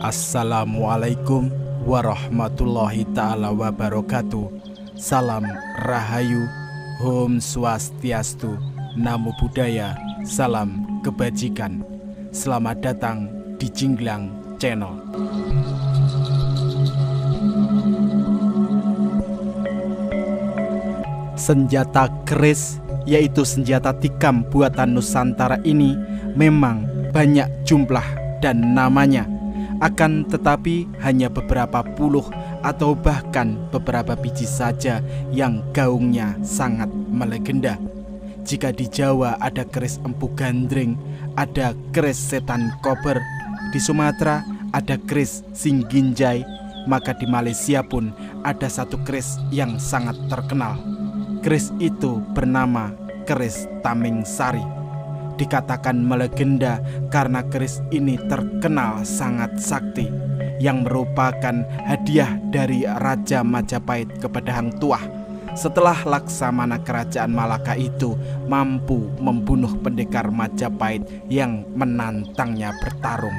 Assalamualaikum warahmatullahi ta'ala wabarakatuh. Salam Rahayu, Om Swastiastu, Namo Buddhaya, salam kebajikan. Selamat datang di Jinglang Channel. Senjata keris, yaitu senjata tikam buatan Nusantara ini, memang banyak jumlah dan namanya. Akan tetapi hanya beberapa puluh atau bahkan beberapa biji saja yang gaungnya sangat melegenda. Jika di Jawa ada keris Empu Gandring, ada keris Setan Kober, di Sumatera ada keris Singginjai, maka di Malaysia pun ada satu keris yang sangat terkenal. Keris itu bernama keris Tameng Sari. Dikatakan melegenda karena keris ini terkenal sangat sakti, yang merupakan hadiah dari Raja Majapahit kepada Hang Tuah setelah Laksamana Kerajaan Malaka itu mampu membunuh pendekar Majapahit yang menantangnya bertarung.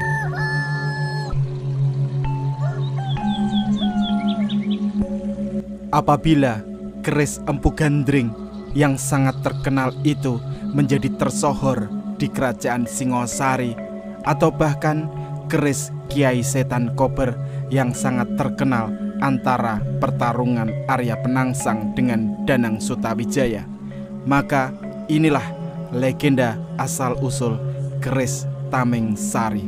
Apabila keris Empu Gandring yang sangat terkenal itu menjadi tersohor di Kerajaan Singosari, atau bahkan keris Kiai Setan Kober yang sangat terkenal antara pertarungan Arya Penangsang dengan Danang Sutawijaya, maka inilah legenda asal-usul keris Tameng Sari.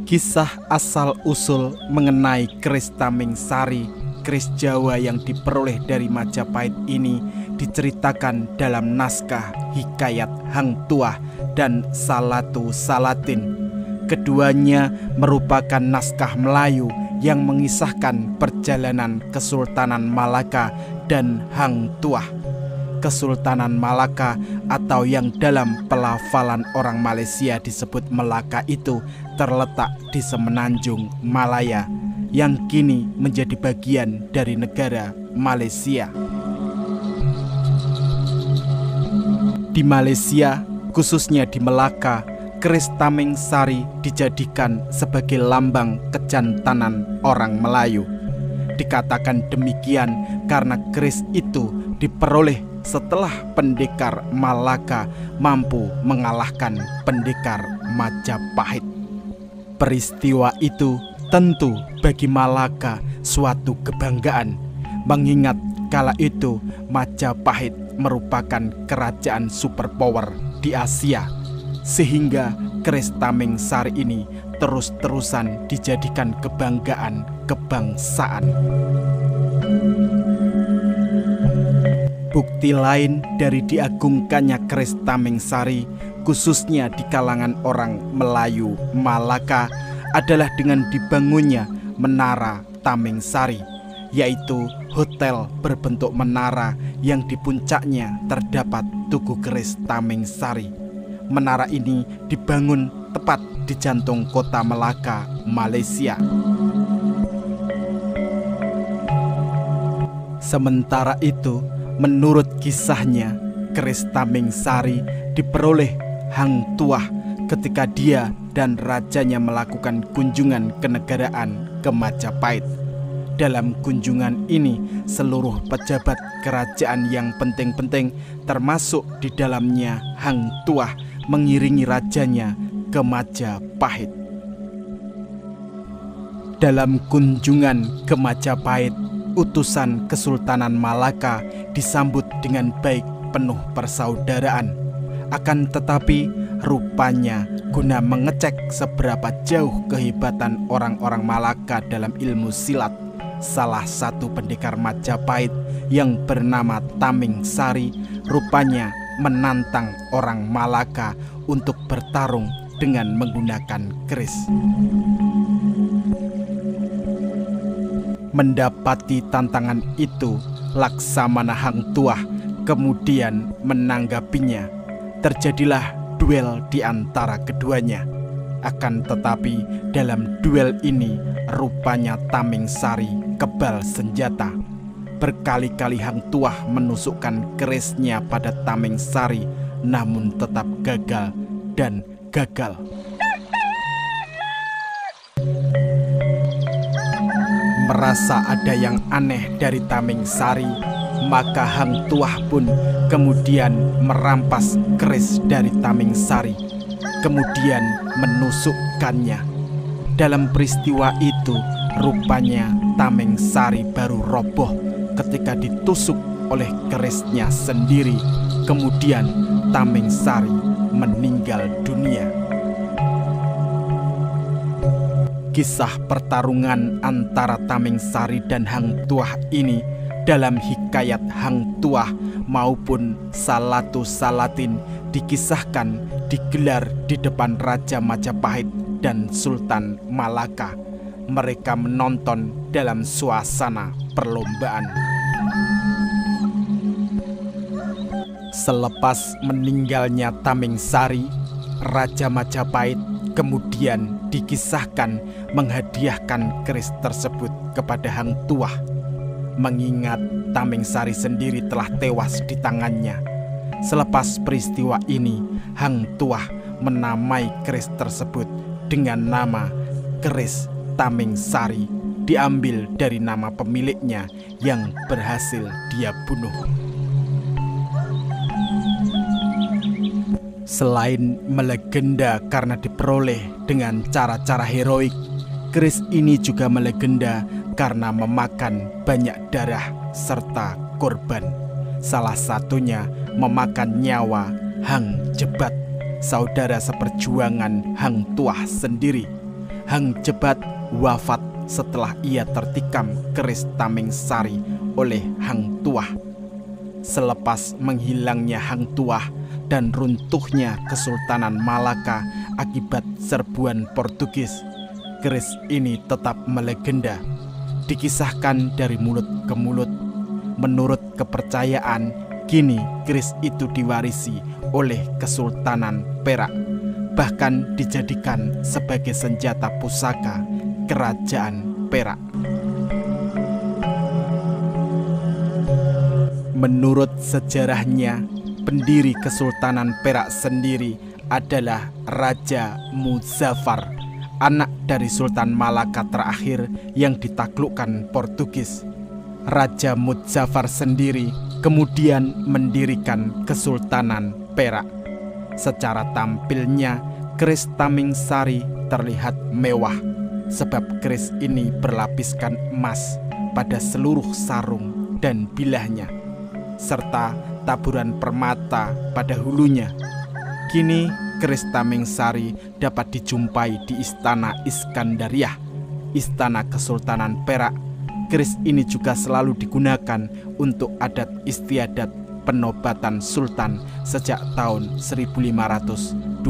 Kisah asal-usul mengenai keris Tameng Sari, keris Jawa yang diperoleh dari Majapahit ini diceritakan dalam naskah Hikayat Hang Tuah dan Salatu Salatin. Keduanya merupakan naskah Melayu yang mengisahkan perjalanan Kesultanan Malaka dan Hang Tuah. Kesultanan Malaka atau yang dalam pelafalan orang Malaysia disebut Melaka itu terletak di semenanjung Malaya yang kini menjadi bagian dari negara Malaysia. Di Malaysia, khususnya di Melaka, keris Tameng Sari dijadikan sebagai lambang kejantanan orang Melayu. Dikatakan demikian karena keris itu diperoleh setelah pendekar Malaka mampu mengalahkan pendekar Majapahit. Peristiwa itu tentu bagi Malaka suatu kebanggaan, mengingat kala itu Majapahit merupakan kerajaan superpower di Asia, sehingga keris Tameng Sari ini terus-terusan dijadikan kebanggaan kebangsaan. Bukti lain dari diagungkannya keris Tameng Sari, khususnya di kalangan orang Melayu Malaka, adalah dengan dibangunnya Menara Tameng Sari, yaitu hotel berbentuk menara yang di puncaknya terdapat tugu keris Tameng Sari. Menara ini dibangun tepat di jantung kota Melaka, Malaysia. Sementara itu, menurut kisahnya, keris Tameng Sari diperoleh Hang Tuah ketika dia dan rajanya melakukan kunjungan kenegaraan ke Majapahit. Dalam kunjungan ini, seluruh pejabat kerajaan yang penting-penting, termasuk di dalamnya Hang Tuah, mengiringi rajanya ke Majapahit. Dalam kunjungan ke Majapahit, utusan Kesultanan Malaka disambut dengan baik, penuh persaudaraan. Akan tetapi rupanya guna mengecek seberapa jauh kehebatan orang-orang Malaka dalam ilmu silat, salah satu pendekar Majapahit yang bernama Taming Sari rupanya menantang orang Malaka untuk bertarung dengan menggunakan keris. Mendapati tantangan itu, Laksamana Hang Tuah kemudian menanggapinya. Terjadilah duel di antara keduanya. Akan tetapi dalam duel ini rupanya Taming Sari kebal senjata. Berkali-kali Hang Tuah menusukkan kerisnya pada Taming Sari, namun tetap gagal dan gagal. Merasa ada yang aneh dari Taming Sari, maka Hang Tuah pun kemudian merampas keris dari Taming Sari, kemudian menusukkannya. Dalam peristiwa itu, rupanya Taming Sari baru roboh ketika ditusuk oleh kerisnya sendiri. Kemudian Taming Sari meninggal dunia. Kisah pertarungan antara Taming Sari dan Hang Tuah ini dalam hikayat Hang Tuah maupun Salatu Salatin dikisahkan digelar di depan Raja Majapahit dan Sultan Malaka. Mereka menonton dalam suasana perlombaan. Selepas meninggalnya Taming Sari, Raja Majapahit kemudian dikisahkan menghadiahkan keris tersebut kepada Hang Tuah. Mengingat Taming Sari sendiri telah tewas di tangannya. Selepas peristiwa ini, Hang Tuah menamai keris tersebut dengan nama keris Taming Sari, diambil dari nama pemiliknya yang berhasil dia bunuh. Selain melegenda karena diperoleh dengan cara-cara heroik, keris ini juga melegenda karena memakan banyak darah serta korban. Salah satunya memakan nyawa Hang Jebat, saudara seperjuangan Hang Tuah sendiri. Hang Jebat wafat setelah ia tertikam keris Taming Sari oleh Hang Tuah. Selepas menghilangnya Hang Tuah dan runtuhnya Kesultanan Malaka akibat serbuan Portugis, keris ini tetap melegenda. Dikisahkan dari mulut ke mulut. Menurut kepercayaan, kini keris itu diwarisi oleh Kesultanan Perak, bahkan dijadikan sebagai senjata pusaka Kerajaan Perak. Menurut sejarahnya, pendiri Kesultanan Perak sendiri adalah Raja Muzaffar, anak dari Sultan Malaka terakhir yang ditaklukkan Portugis. Raja Muzaffar sendiri kemudian mendirikan Kesultanan Perak. Secara tampilnya, keris Taming Sari terlihat mewah, sebab keris ini berlapiskan emas pada seluruh sarung dan bilahnya, serta taburan permata pada hulunya. Kini keris Taming Sari dapat dijumpai di Istana Iskandariah, Istana Kesultanan Perak. Keris ini juga selalu digunakan untuk adat istiadat penobatan Sultan sejak tahun 1528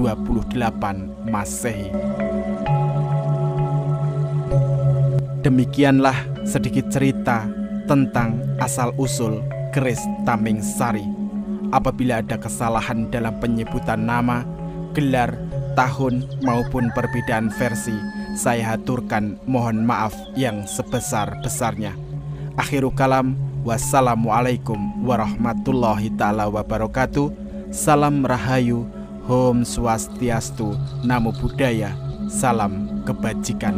Masehi. Demikianlah sedikit cerita tentang asal-usul keris Taming Sari. Apabila ada kesalahan dalam penyebutan nama, gelar, tahun maupun perbedaan versi, saya haturkan mohon maaf yang sebesar-besarnya. Akhirul kalam, wassalamualaikum warahmatullahi ta'ala wabarakatuh. Salam Rahayu, Om Swastiastu, Namo Buddhaya, salam kebajikan.